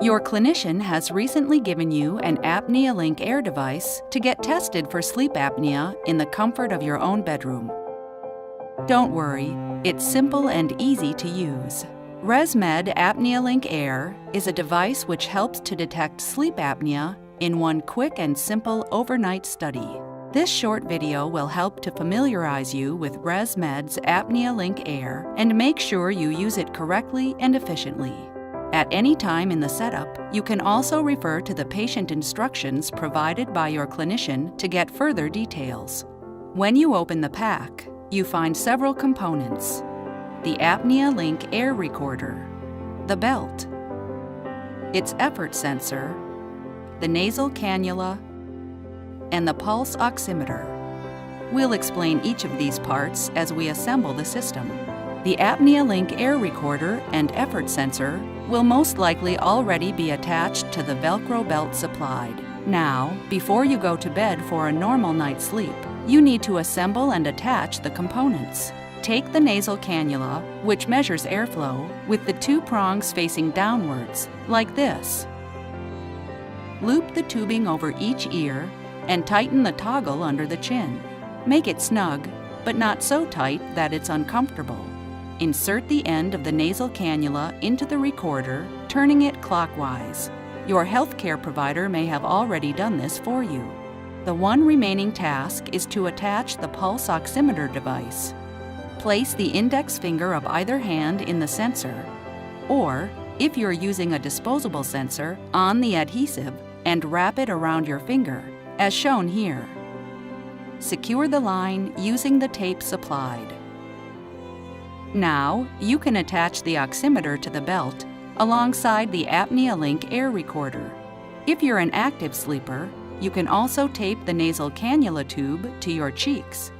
Your clinician has recently given you an ApneaLink Air device to get tested for sleep apnea in the comfort of your own bedroom. Don't worry, it's simple and easy to use. Resmed ApneaLink Air is a device which helps to detect sleep apnea in one quick and simple overnight study. This short video will help to familiarize you with Resmed's ApneaLink Air and make sure you use it correctly and efficiently. At any time in the setup, you can also refer to the patient instructions provided by your clinician to get further details. When you open the pack, you find several components: the ApneaLink Air recorder, the belt, its effort sensor, the nasal cannula, and the pulse oximeter. We'll explain each of these parts as we assemble the system. The ApneaLink Air recorder and effort sensor will most likely already be attached to the Velcro belt supplied. Now, before you go to bed for a normal night's sleep, you need to assemble and attach the components. Take the nasal cannula, which measures airflow, with the two prongs facing downwards, like this. Loop the tubing over each ear and tighten the toggle under the chin. Make it snug, but not so tight that it's uncomfortable. Insert the end of the nasal cannula into the recorder, turning it clockwise. Your healthcare provider may have already done this for you. The one remaining task is to attach the pulse oximeter device. Place the index finger of either hand in the sensor, or, if you're using a disposable sensor, on the adhesive and wrap it around your finger, as shown here. Secure the line using the tape supplied. Now, you can attach the oximeter to the belt alongside the ApneaLink Air recorder. If you're an active sleeper, you can also tape the nasal cannula tube to your cheeks.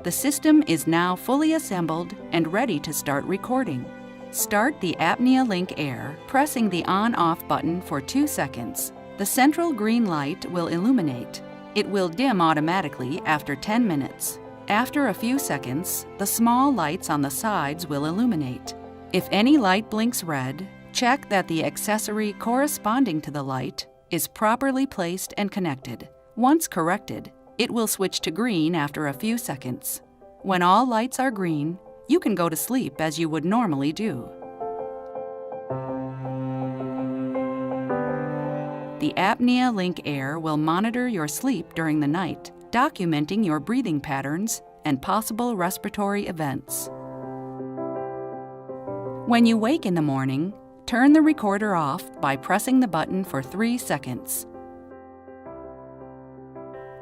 The system is now fully assembled and ready to start recording. Start the ApneaLink Air, pressing the on-off button for 2 seconds. The central green light will illuminate. It will dim automatically after 10 minutes. After a few seconds, the small lights on the sides will illuminate. If any light blinks red, check that the accessory corresponding to the light is properly placed and connected. Once corrected, it will switch to green after a few seconds. When all lights are green, you can go to sleep as you would normally do. The ApneaLink Air will monitor your sleep during the night, documenting your breathing patterns and possible respiratory events. When you wake in the morning, turn the recorder off by pressing the button for 3 seconds.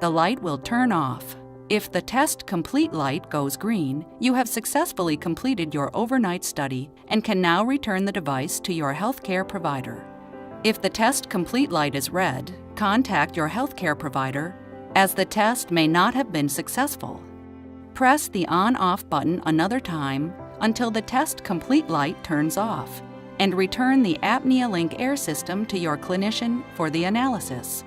The light will turn off. If the test complete light goes green, you have successfully completed your overnight study and can now return the device to your healthcare provider. If the test complete light is red, contact your healthcare provider, as the test may not have been successful. Press the on-off button another time until the test complete light turns off, and return the ApneaLink Air system to your clinician for the analysis.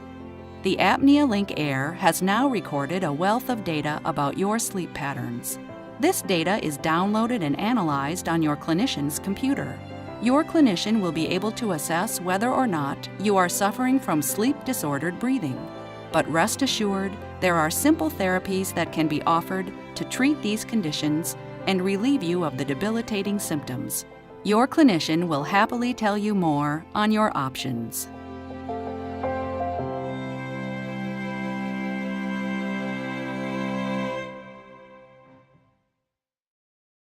The ApneaLink Air has now recorded a wealth of data about your sleep patterns. This data is downloaded and analyzed on your clinician's computer. Your clinician will be able to assess whether or not you are suffering from sleep-disordered breathing. But rest assured, there are simple therapies that can be offered to treat these conditions and relieve you of the debilitating symptoms. Your clinician will happily tell you more on your options.